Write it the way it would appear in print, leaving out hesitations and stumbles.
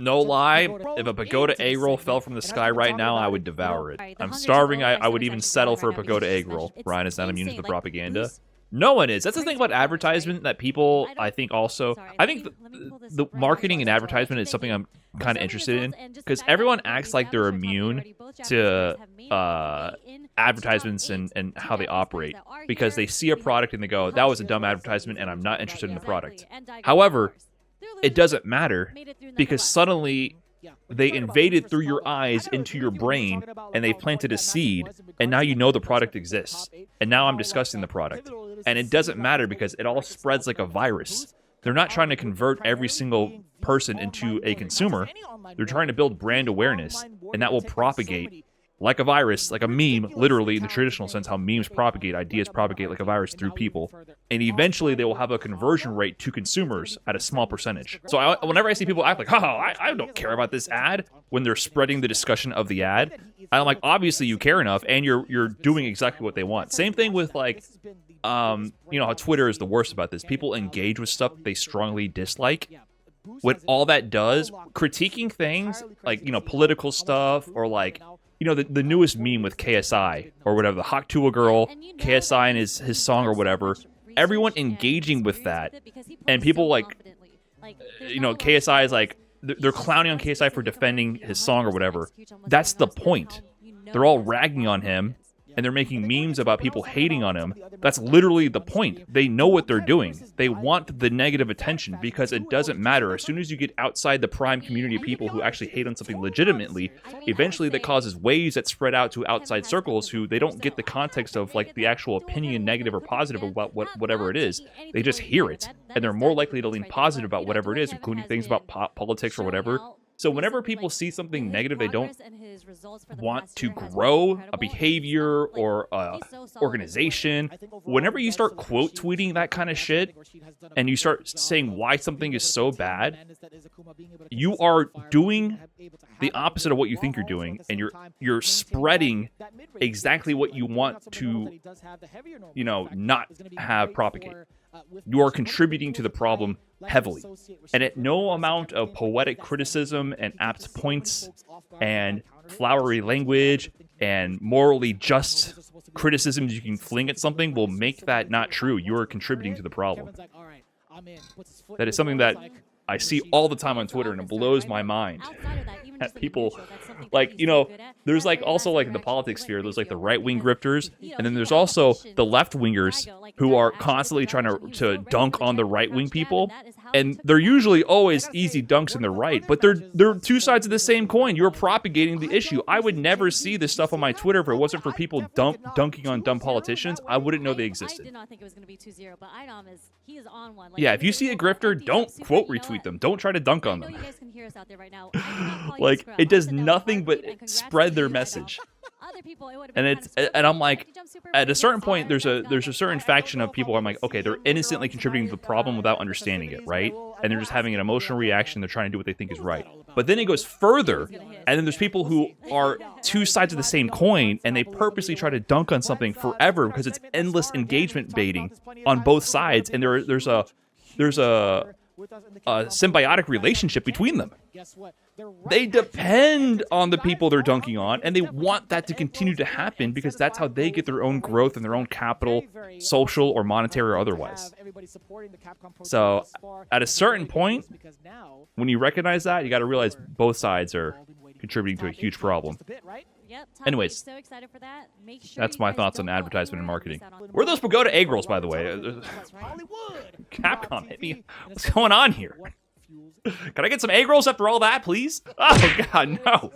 No lie, if a pagoda egg roll fell from the sky right now, I would devour it. I'm starving, I would even settle for a pagoda egg roll. Ryan is not immune to the propaganda. No one is. That's the thing about advertisement that people, I think the marketing and advertisement is something I'm kind of interested in, because everyone acts like they're immune to advertisements and how they operate, because they see a product and they go, that was a dumb advertisement and I'm not interested in the product. However, it doesn't matter, because suddenly they invaded through your eyes into your brain, and they planted a seed, and now you know the product exists. And now I'm discussing the product. And it doesn't matter, because it all spreads like a virus. They're not trying to convert every single person into a consumer. They're trying to build brand awareness, and that will propagate like a virus, like a meme, literally in the traditional sense, how memes propagate, ideas propagate like a virus through people. And eventually they will have a conversion rate to consumers at a small percentage. So whenever I see people act like, I don't care about this ad, when they're spreading the discussion of the ad, I'm like, obviously you care enough, and you're doing exactly what they want. Same thing with like, you know how Twitter is the worst about this. People engage with stuff they strongly dislike. What all that does, critiquing things like, you know, political stuff, or like, you know, the newest meme with KSI or whatever, the Haktua girl, KSI and his song or whatever, everyone engaging with that, and people like, you know, KSI is like, they're clowning on KSI for defending his song or whatever. That's the point. They're all ragging on him, and they're making memes about people hating on him. That's literally the point. They know what they're doing. They want the negative attention, because it doesn't matter. As soon as you get outside the prime community of people who actually hate on something legitimately, eventually that causes waves that spread out to outside circles who they don't get the context of, like, the actual opinion, negative or positive, about whatever it is. They just hear it, and they're more likely to lean positive about whatever it is, including things about politics or whatever. So whenever people see something negative, they don't want to grow a behavior or a organization. Whenever you start quote tweeting that kind of shit, and you start saying why something is so bad, you are doing the opposite of what you think you're doing, and you're spreading exactly what you want to, you know, not have propagate. You are contributing to the problem heavily. And at no amount of poetic criticism and apt points and flowery language and morally just criticisms you can fling at something will make that not true. You are contributing to the problem. That is something that I see all the time on Twitter, and it blows my mind. At people, like, you know, there's like also like in the politics sphere, there's like the right-wing grifters, and then there's also the left-wingers who are constantly trying to dunk on the right-wing people, and they're usually always easy dunks in the right, but they're two sides of the same coin. You're propagating the issue. I would never see this stuff on my Twitter if it wasn't for people dunking on dumb politicians. I wouldn't know they existed. I did not think it was going to be 2-0, but he is on one. Yeah, if you see a grifter, don't quote retweet them. Don't try to dunk on them. Like, it does nothing but spread their message. And I'm like, at a certain point, there's a certain faction of people. I'm like, okay, they're innocently contributing to the problem without understanding it, right? And they're just having an emotional reaction. They're trying to do what they think is right. But then it goes further, and then there's people who are two sides of the same coin, and they purposely try to dunk on something forever because it's endless engagement baiting on both sides, and there's a symbiotic relationship between them. They depend on the people they're dunking on, and they want that to continue to happen because that's how they get their own growth and their own capital, social or monetary or otherwise. So at a certain point, when you recognize that, you got to realize both sides are contributing to a huge problem. Anyways, that's my thoughts on advertisement and marketing. Where are those pagoda egg rolls, by the way? Capcom, hit me. What's going on here? Can I get some egg rolls after all that, please? Oh, God, no.